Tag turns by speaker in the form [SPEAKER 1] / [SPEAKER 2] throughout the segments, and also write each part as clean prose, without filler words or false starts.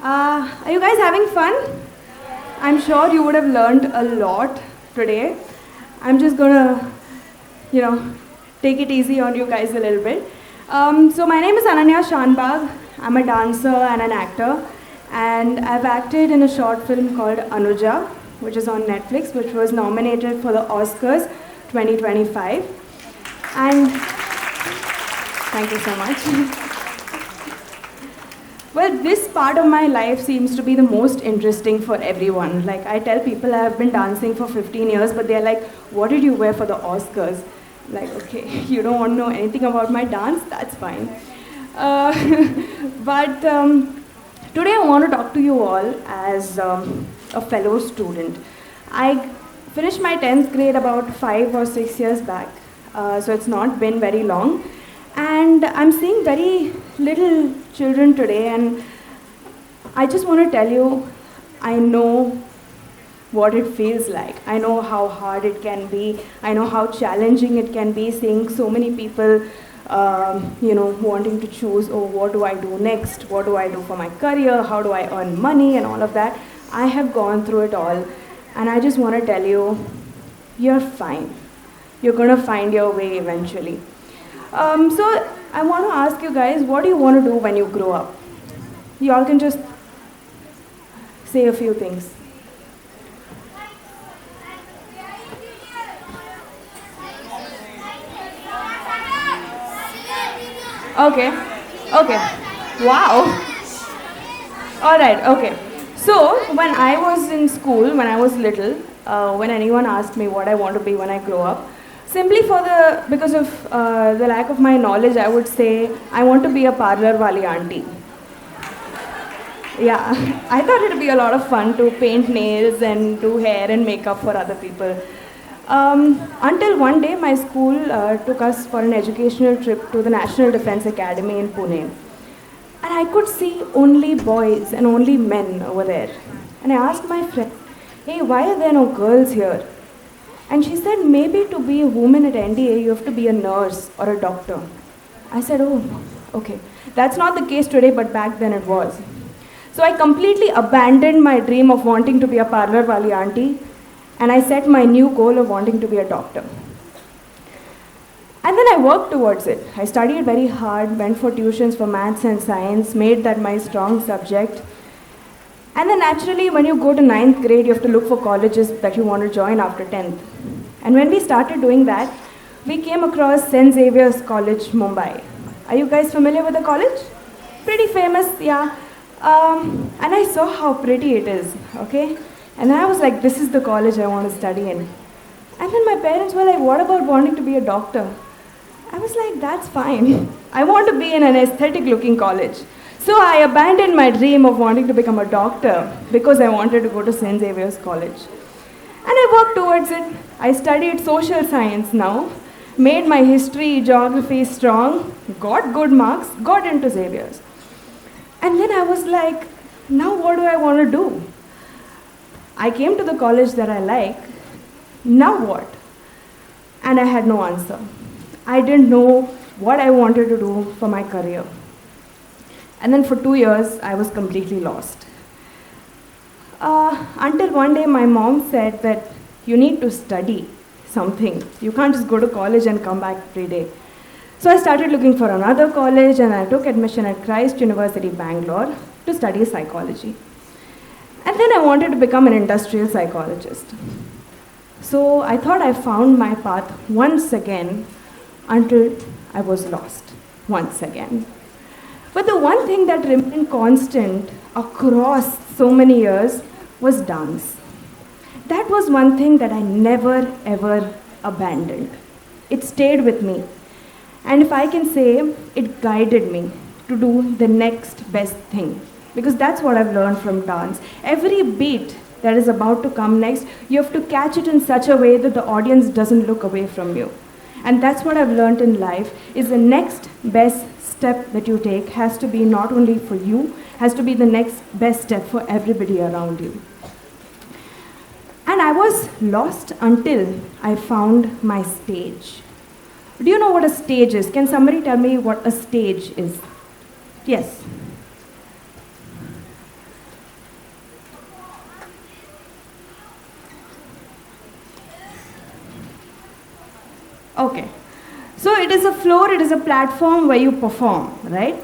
[SPEAKER 1] Are you guys having fun? I'm sure you would have learned a lot today. I'm just gonna, you know, take it easy on you guys a little bit. So my name is Ananya Shanbhag. I'm a dancer and an actor, and I've acted in a short film called Anuja, which is on Netflix, which was nominated for the Oscars 2025. And thank you so much. Well, this part of my life seems to be the most interesting for everyone. Like, I tell people I have been dancing for 15 years, but they're like, what did you wear for the Oscars? Like, okay, you don't want to know anything about my dance? That's fine. But today I want to talk to you all as a fellow student. I finished my 10th grade about 5 or 6 years back, so it's not been very long. And I'm seeing very little children today, and I just want to tell you, I know what it feels like. I know how hard it can be. I know how challenging it can be, seeing so many people, wanting to choose, oh, what do I do next? What do I do for my career? How do I earn money and all of that? I have gone through it all, and I just want to tell you, you're fine. You're going to find your way eventually. So I want to ask you guys, what do you want to do when you grow up? You all can just say a few things. Okay. Wow. All right, okay. So when I was in school, when I was little, when anyone asked me what I want to be when I grow up, simply because of the lack of my knowledge, I would say I want to be a parlor wali auntie. Yeah, I thought it would be a lot of fun to paint nails and do hair and makeup for other people. Until one day my school took us for an educational trip to the National Defense Academy in Pune. And I could see only boys and only men over there. And I asked my friend, hey, why are there no girls here? And she said, maybe to be a woman at NDA, you have to be a nurse or a doctor. I said, oh, okay. That's not the case today, but back then it was. So I completely abandoned my dream of wanting to be a parlor wali auntie, and I set my new goal of wanting to be a doctor. And then I worked towards it. I studied very hard, went for tuitions for maths and science, made that my strong subject. And then naturally, when you go to 9th grade, you have to look for colleges that you want to join after 10th. And when we started doing that, we came across St. Xavier's College, Mumbai. Are you guys familiar with the college? Pretty famous, yeah. And I saw how pretty it is, okay? And then I was like, this is the college I want to study in. And then my parents were like, what about wanting to be a doctor? I was like, that's fine. I want to be in an aesthetic-looking college. So I abandoned my dream of wanting to become a doctor because I wanted to go to St. Xavier's College. And I worked towards it. I studied social science now, made my history, geography strong, got good marks, got into Xavier's. And then I was like, now what do I want to do? I came to the college that I like. Now what? And I had no answer. I didn't know what I wanted to do for my career. And then for 2 years, I was completely lost. Until one day, my mom said that you need to study something. You can't just go to college and come back every day. So I started looking for another college, and I took admission at Christ University, Bangalore, to study psychology. And then I wanted to become an industrial psychologist. So I thought I found my path once again until I was lost once again. But the one thing that remained constant across so many years was dance. That was one thing that I never ever abandoned. It stayed with me. And if I can say, it guided me to do the next best thing. Because that's what I've learned from dance. Every beat that is about to come next, you have to catch it in such a way that the audience doesn't look away from you. And that's what I've learned in life, is the next best step that you take has to be not only for you, has to be the next best step for everybody around you. And I was lost until I found my stage. Do you know what a stage is? Can somebody tell me what a stage is? Yes. Okay. So it is a floor, it is a platform where you perform, right?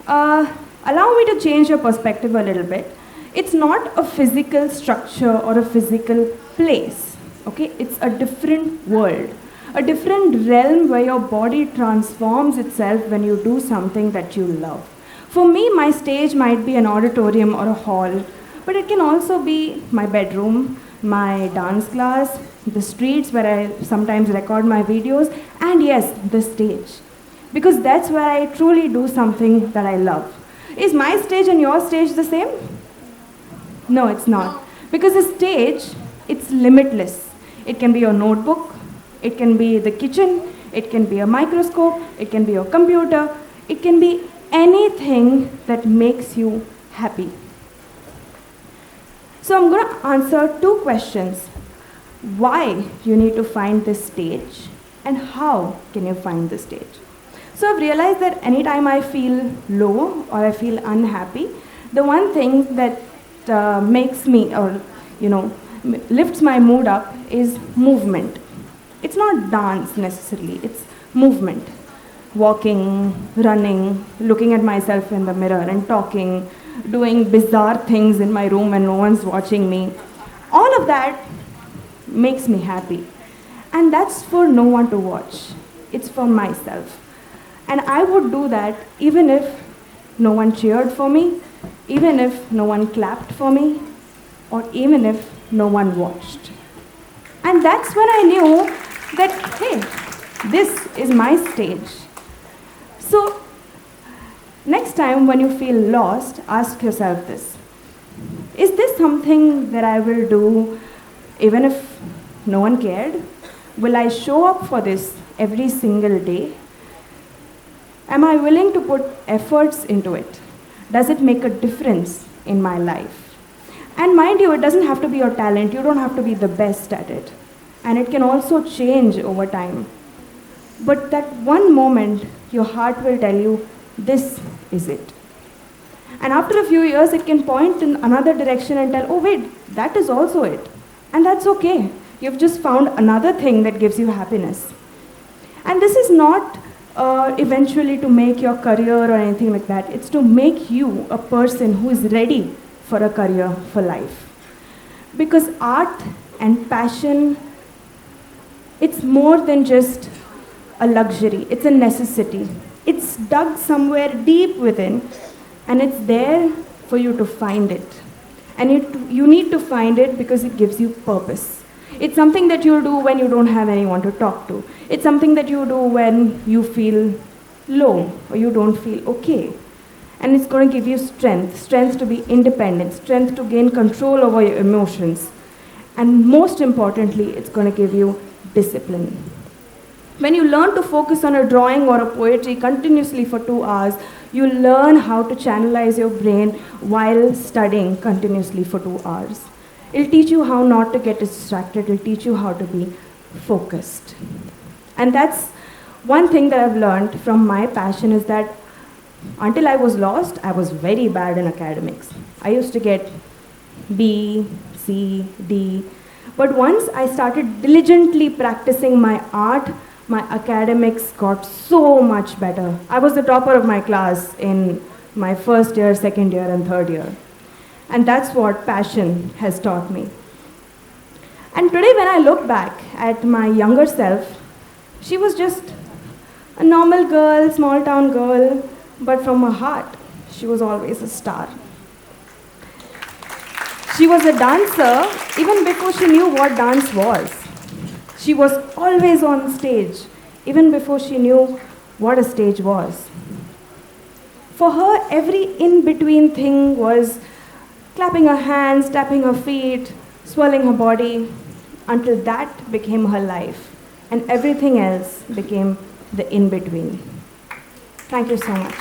[SPEAKER 1] Allow me to change your perspective a little bit. It's not a physical structure or a physical place, okay? It's a different world, a different realm where your body transforms itself when you do something that you love. For me, my stage might be an auditorium or a hall, but it can also be my bedroom, my dance class, the streets where I sometimes record my videos, and yes, the stage. Because that's where I truly do something that I love. Is my stage and your stage the same? No, it's not. Because the stage, it's limitless. It can be your notebook, it can be the kitchen, it can be a microscope, it can be your computer, it can be anything that makes you happy. So I'm going to answer 2 questions. Why you need to find this stage and how can you find this stage? So I've realized that anytime I feel low or I feel unhappy, the one thing that makes me or lifts my mood up is movement. It's not dance necessarily, it's movement. Walking, running, looking at myself in the mirror and talking, doing bizarre things in my room when no one's watching me. All of that makes me happy. And that's for no one to watch. It's for myself. And I would do that even if no one cheered for me, even if no one clapped for me, or even if no one watched. And that's when I knew that, hey, this is my stage. So, next time when you feel lost, ask yourself this. Is this something that I will do even if no one cared? Will I show up for this every single day? Am I willing to put efforts into it? Does it make a difference in my life? And mind you, it doesn't have to be your talent. You don't have to be the best at it. And it can also change over time. But that one moment, your heart will tell you, this is it. And after a few years, it can point in another direction and tell, oh wait, that is also it. And that's okay. You've just found another thing that gives you happiness. And this is not eventually to make your career or anything like that. It's to make you a person who is ready for a career for life. Because art and passion, it's more than just a luxury. It's a necessity. It's dug somewhere deep within, and it's there for you to find it. And you need to find it because it gives you purpose. It's something that you'll do when you don't have anyone to talk to. It's something that you do when you feel low or you don't feel okay. And it's going to give you strength to be independent, strength to gain control over your emotions. And most importantly, it's going to give you discipline. When you learn to focus on a drawing or a poetry continuously for 2 hours, you learn how to channelize your brain while studying continuously for 2 hours. It'll teach you how not to get distracted. It'll teach you how to be focused. And that's one thing that I've learned from my passion is that until I was lost, I was very bad in academics. I used to get B, C, D. But once I started diligently practicing my art, my academics got so much better. I was the topper of my class in my first year, second year, and third year. And that's what passion has taught me. And today when I look back at my younger self, she was just a normal girl, small town girl, but from her heart, she was always a star. She was a dancer even before she knew what dance was. She was always on stage, even before she knew what a stage was. For her, every in-between thing was clapping her hands, tapping her feet, swirling her body, until that became her life. And everything else became the in-between. Thank you so much.